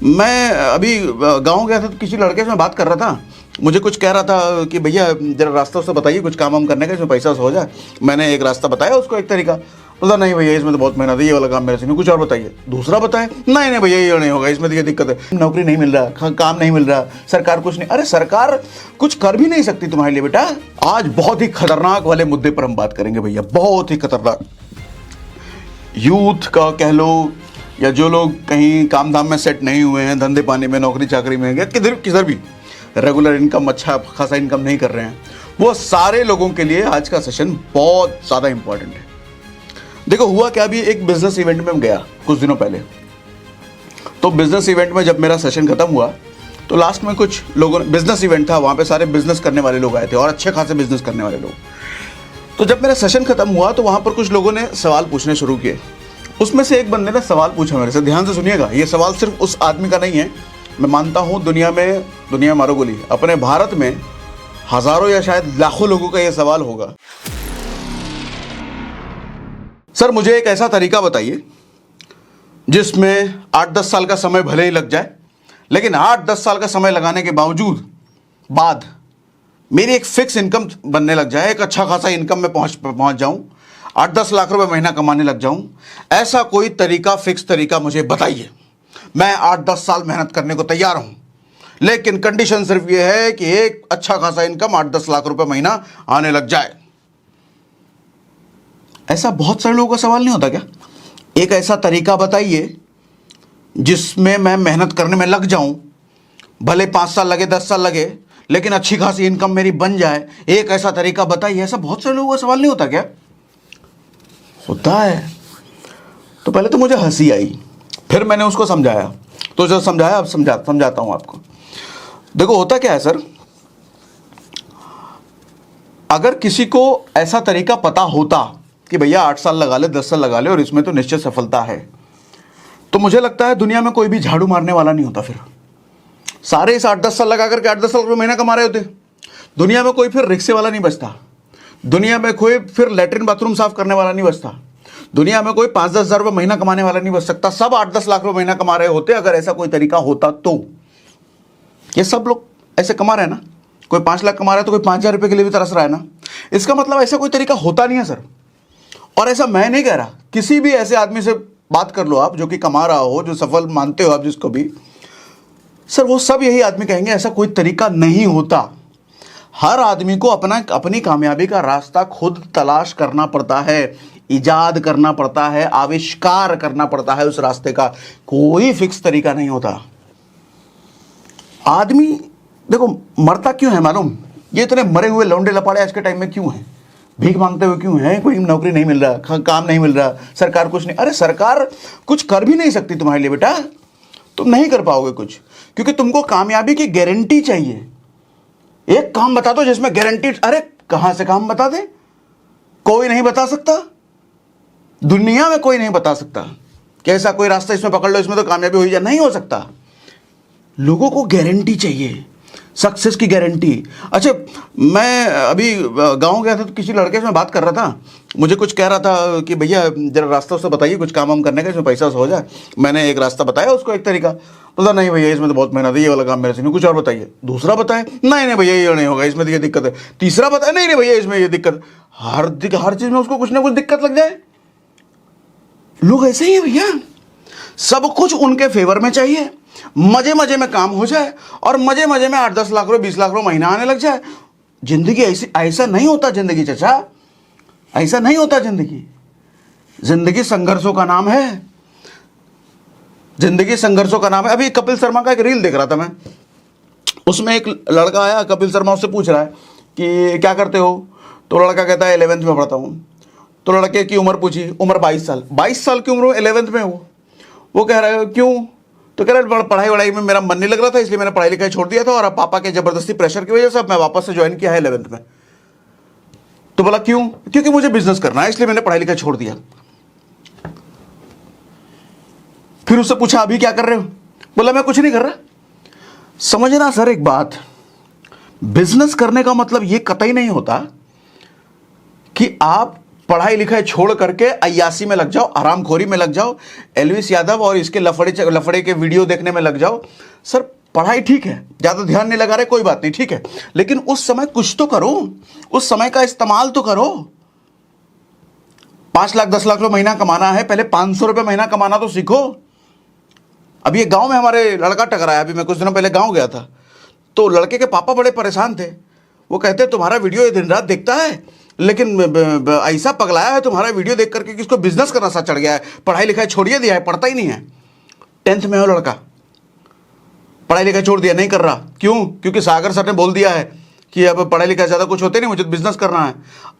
मैं अभी गांव गया था तो किसी लड़के से मैं बात कर रहा था। मुझे कुछ कह रहा था कि भैया जरा रास्ता उससे बताइए, कुछ काम वाम करने का, इसमें पैसा हो जाए। मैंने एक रास्ता बताया उसको, एक तरीका। बोला नहीं भैया इसमें तो बहुत मेहनत है, ये वाला काम मेरे से नहीं, कुछ और बताइए। दूसरा बताए, नहीं नहीं भैया ये नहीं होगा, इसमें तो ये दिक्कत है, नौकरी नहीं मिल रहा, काम नहीं मिल रहा, सरकार कुछ नहीं। अरे सरकार कुछ कर भी नहीं सकती तुम्हारे लिए बेटा। आज बहुत ही खतरनाक वाले मुद्दे पर हम बात करेंगे भैया, बहुत ही खतरनाक। यूथ का कह लो, या जो लोग कहीं काम धाम में सेट नहीं हुए हैं, धंधे पानी में, नौकरी चाकरी में, या किधर भी रेगुलर इनकम, अच्छा खासा इनकम नहीं कर रहे हैं, वो सारे लोगों के लिए आज का सेशन बहुत ज़्यादा इंपॉर्टेंट है। देखो हुआ क्या, अभी एक बिजनेस इवेंट में गया कुछ दिनों पहले। तो बिजनेस इवेंट में जब मेरा सेशन खत्म हुआ तो लास्ट में कुछ लोगों ने, बिजनेस इवेंट था, वहाँ पे सारे बिजनेस करने वाले लोग आए थे और अच्छे खासे बिजनेस करने वाले लोग। तो जब मेरा सेशन खत्म हुआ तो वहाँ पर कुछ लोगों ने सवाल पूछने शुरू किए। उसमें से एक बंदे ने सवाल पूछा मेरे से, ध्यान से सुनिएगा। ये सवाल सिर्फ उस आदमी का नहीं है, मैं मानता हूँ दुनिया मारो गोली, अपने भारत में हजारों या शायद लाखों लोगों का ये सवाल होगा। सर मुझे एक ऐसा तरीका बताइए जिसमें 8-10 साल का समय भले ही लग जाए, लेकिन 8-10 साल का समय लगाने के बाद मेरी एक फिक्स इनकम बनने लग जाए, एक अच्छा खासा इनकम में पहुंच जाऊं, 8-10 लाख रुपए महीना कमाने लग जाऊं। ऐसा कोई तरीका, फिक्स तरीका मुझे बताइए। मैं 8-10 साल मेहनत करने को तैयार हूं, लेकिन कंडीशन सिर्फ यह है कि एक अच्छा खासा इनकम 8-10 लाख रुपए महीना आने लग जाए। ऐसा बहुत सारे लोगों का सवाल नहीं होता क्या? एक ऐसा तरीका बताइए जिसमें मैं मेहनत करने में लग जाऊं, भले 5 साल लगे, 10 साल लगे, लेकिन अच्छी खासी इनकम मेरी बन जाए। एक ऐसा तरीका बताइए। ऐसा बहुत सारे लोगों का सवाल नहीं होता क्या? होता है। तो पहले तो मुझे हंसी आई, फिर मैंने उसको समझाया। तो जो समझाया अब समझाता हूं आपको। देखो होता क्या है सर, अगर किसी को ऐसा तरीका पता होता कि भैया 8 साल लगा ले, 10 साल लगा ले और इसमें तो निश्चित सफलता है, तो मुझे लगता है दुनिया में कोई भी झाड़ू मारने वाला नहीं होता। फिर सारे इस 8-10 साल लगा करके 8-10 साल रुपये महीना कमा रहे होते। दुनिया में कोई फिर रिक्शे वाला नहीं बचता, दुनिया में कोई फिर लेटरिन बाथरूम साफ करने वाला नहीं बचता, दुनिया में कोई 5-10 हज़ार रुपये महीना कमाने वाला नहीं बच सकता। सब 8-10 लाख रुपये महीना कमा रहे होते अगर ऐसा कोई तरीका होता तो। ये सब लोग ऐसे कमा रहे हैं ना, कोई 5 लाख कमा रहा है तो कोई 5,000 रुपये के लिए भी तरस रहा है ना। इसका मतलब ऐसा कोई तरीका होता नहीं है सर। और ऐसा मैं नहीं कह रहा, किसी भी ऐसे आदमी से बात कर लो आप जो कि कमा रहा हो, जो सफल मानते हो आप जिसको भी, सर वो सब यही आदमी कहेंगे ऐसा कोई तरीका नहीं होता। हर आदमी को अपनी कामयाबी का रास्ता खुद तलाश करना पड़ता है, इजाद करना पड़ता है, आविष्कार करना पड़ता है उस रास्ते का। कोई फिक्स तरीका नहीं होता। आदमी देखो मरता क्यों है मालूम? ये इतने मरे हुए लौंडे लपाड़े आज के टाइम में क्यों हैं? भीख मांगते हुए क्यों हैं? कोई नौकरी नहीं मिल रहा, काम नहीं मिल रहा, सरकार कुछ नहीं। अरे सरकार कुछ कर भी नहीं सकती तुम्हारे लिए बेटा, तुम नहीं कर पाओगे कुछ, क्योंकि तुमको कामयाबी की गारंटी चाहिए। एक काम बता दो जिसमें गारंटी। अरे कहां से काम बता दे? कोई नहीं बता सकता, दुनिया में कोई नहीं बता सकता कि ऐसा कोई रास्ता इसमें पकड़ लो, इसमें तो कामयाबी हो जाए। नहीं हो सकता। लोगों को गारंटी चाहिए, सक्सेस की गारंटी। अच्छा मैं अभी गांव गया था तो किसी लड़के से मैं बात कर रहा था। मुझे कुछ कह रहा था कि भैया जरा रास्ता उससे बताइए, कुछ काम वाम करने का, इसमें पैसा हो जाए। मैंने एक रास्ता बताया उसको, एक तरीका। बोला नहीं भैया इसमें तो बहुत मेहनत है, ये वाला काम मेरे से नहीं, कुछ और बताइए। दूसरा बताए, नहीं नहीं भैया ये नहीं होगा, इसमें तो ये दिक्कत है। तीसरा बताया, नहीं नहीं भैया इसमें ये दिक्कत। हर चीज में उसको कुछ ना कुछ दिक्कत लग जाए। लोग ऐसे ही है भैया, सब कुछ उनके फेवर में चाहिए, मजे मजे में काम हो जाए और मजे मजे में 8-10 लाख रुपए 20 लाख रुपए महीना आने लग जाए। जिंदगी ऐसा नहीं होता। जिंदगी चाचा ऐसा नहीं होता। जिंदगी संघर्षों का नाम है। जिंदगी संघर्षों का नाम है। अभी कपिल शर्मा का एक रील देख रहा था मैं, उसमें एक लड़का आया, कपिल शर्मा उससे पूछ रहा है कि क्या करते हो? तो लड़का कहता है 11th में पढ़ता हूँ। तो लड़के की उम्र पूछी, उम्र 22 साल। 22 साल की उम्र हो, 11th में हो। वो कह रहा है क्यों? तो कह रहा है पढ़ाई वढ़ाई में मेरा मन नहीं लग रहा था, इसलिए मैंने पढ़ाई लिखाई छोड़ दिया था, और अब पापा के जबरदस्ती प्रेशर की वजह से अब मैं वापस से ज्वाइन किया है 11th में। तो बोला क्यों? क्योंकि मुझे बिजनेस करना है, इसलिए मैंने पढ़ाई लिखाई छोड़ दिया। फिर उससे पूछा अभी क्या कर रहे हो? बोला मैं कुछ नहीं कर रहा। समझना सर एक बात, बिजनेस करने का मतलब ये कतई नहीं होता कि आप पढ़ाई लिखाई छोड़ करके अय्यासी में लग जाओ, आरामखोरी में लग जाओ, एलविस यादव और इसके लफड़े के वीडियो देखने में लग जाओ। सर पढ़ाई ठीक है, ज़्यादा ध्यान नहीं लगा रहे, कोई बात नहीं, ठीक है, लेकिन उस समय कुछ तो करो, उस समय का इस्तेमाल तो करो। 5 लाख 10 लाख रुपये महीना कमाना है, पहले 500 रुपये महीना कमाना तो सीखो। अभी एक गांव में हमारे लड़का टकराया, अभी मैं कुछ दिनों पहले गांव गया था, तो लड़के के पापा बड़े परेशान थे। वो कहते तुम्हारा वीडियो ये दिन रात देखता है, लेकिन ऐसा पगलाया है तुम्हारा वीडियो देख करके कि इसको बिजनेस करना सा चढ़ गया है, पढ़ाई लिखाई छोड़िए दिया है, पढ़ता ही नहीं है। 10th में हो लड़का, पढ़ाई लिखाई छोड़ दिया, नहीं कर रहा। क्यों? क्योंकि सागर सर ने बोल दिया है कि अब पढ़ाई लिखाई ज़्यादा कुछ होते नहीं, मुझे बिजनेस करना है।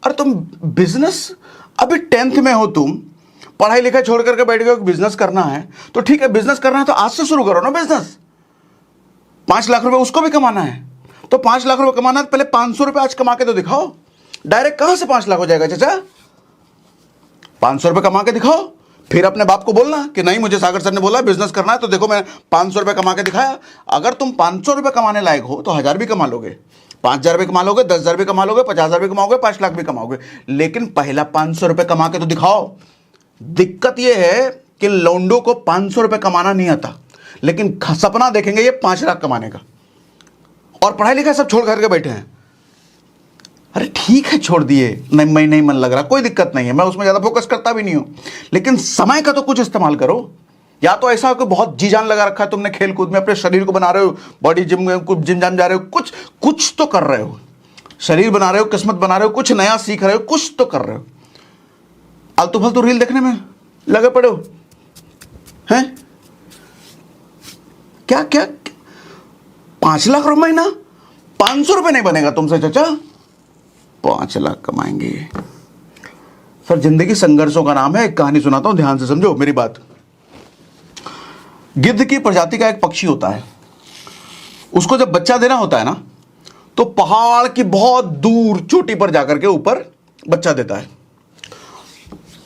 अरे तुम बिजनेस, अभी 10th में हो तुम, पढ़ाई लिखाई छोड़ करके बैठ गए, बिजनेस करना है तो ठीक है, बिजनेस करना है तो आज से शुरू करो ना बिजनेस। 5 लाख रुपए उसको भी कमाना है, तो 5 लाख रुपए कमाना है तो पहले 500 रुपए आज कमा के तो दिखाओ। डायरेक्ट कहां से 5 लाख हो जाएगा चाचा? 500 रुपए कमा के दिखाओ, फिर अपने बाप को बोलना कि नहीं मुझे सागर सर ने बोला बिजनेस करना है, तो देखो मैं 500 रुपए कमा के दिखाया। अगर तुम 500 रुपए कमाने लायक हो तो 1000 भी कमा लोगे, 5000 रुपये कमा लोगे, 10,000 भी कमा लोगे, 50,000 भी कमाओगे, 5 लाख भी कमाओगे, लेकिन पहला 500 रुपये कमा के तो दिखाओ। दिक्कत यह है कि लौंडो को 500 रुपये कमाना नहीं आता, लेकिन सपना देखेंगे ये 5 लाख कमाने का, और पढ़ाई लिखाई सब छोड़ करके बैठे हैं। अरे ठीक है, छोड़ दिए, नहीं नहीं मन लग रहा, कोई दिक्कत नहीं है, मैं उसमें ज़्यादा फोकस करता भी नहीं हूं, लेकिन समय का तो कुछ इस्तेमाल करो। या तो ऐसा हो कि बहुत जी जान लगा रखा है तुमने खेल कूद में, अपने शरीर को बना रहे हो, बॉडी जिम में जिम जाम जा रहे हो, कुछ तो कर रहे हो, शरीर बना रहे हो, किस्मत बना रहे हो, कुछ नया सीख रहे हो, कुछ तो कर रहे हो। आलतू फालतू रील देखने में लगे पड़े हो हैं? क्या क्या 5 लाख रुपए महीना, 500 रुपए नहीं बनेगा तुमसे चाचा, 5 लाख कमाएंगे। सर जिंदगी संघर्षों का नाम है। एक कहानी सुनाता हूं, ध्यान से समझो मेरी बात। गिद्ध की प्रजाति का एक पक्षी होता है, उसको जब बच्चा देना होता है ना, तो पहाड़ की बहुत दूर चोटी पर जाकर के ऊपर बच्चा देता है,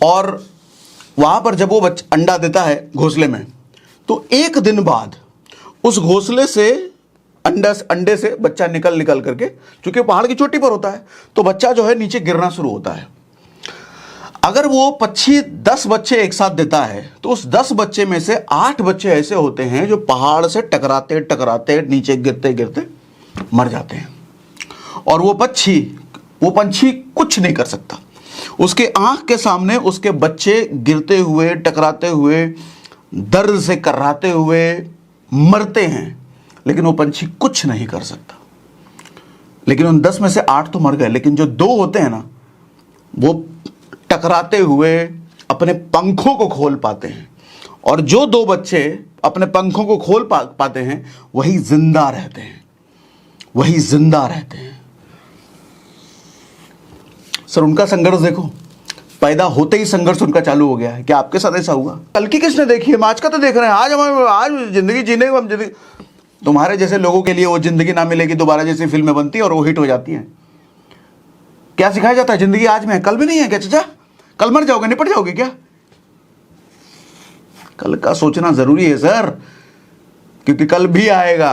और वहां पर जब वो अंडा देता है घोंसले में, तो एक दिन बाद उस घोंसले से अंडे से बच्चा निकल करके, चूंकि पहाड़ की चोटी पर होता है, तो बच्चा जो है नीचे गिरना शुरू होता है। अगर वो पक्षी 10 बच्चे एक साथ देता है, तो उस 10 बच्चे में से 8 बच्चे ऐसे होते हैं जो पहाड़ से टकराते टकराते नीचे गिरते गिरते मर जाते हैं, और वो पंछी कुछ नहीं कर सकता। उसके आंख के सामने उसके बच्चे गिरते हुए, टकराते हुए, दर्द से कर्राते हुए मरते हैं, लेकिन वो पंछी कुछ नहीं कर सकता। लेकिन उन 10 में से 8 तो मर गए, लेकिन जो 2 होते हैं ना, वो टकराते हुए अपने पंखों को खोल पाते हैं, और जो 2 बच्चे अपने पंखों को खोल पाते हैं वही जिंदा रहते हैं, वही जिंदा रहते हैं। सर उनका संघर्ष देखो, पैदा होते ही संघर्ष उनका चालू हो गया है। क्या आपके साथ ऐसा हुआ? कल की किसने देखी है? आज का तो देख रहे हैं। आज जिंदगी जीने को हम जिंदगी, तुम्हारे जैसे लोगों के लिए वो जिंदगी ना मिलेगी दोबारा जैसी फिल्में बनती है और वो हिट हो जाती हैं। क्या सिखाया जाता है? जिंदगी आज में है, कल भी नहीं है क्या चाचा? कल मर जाओगे, निपट जाओगे क्या? कल का सोचना जरूरी है सर, क्योंकि कल भी आएगा।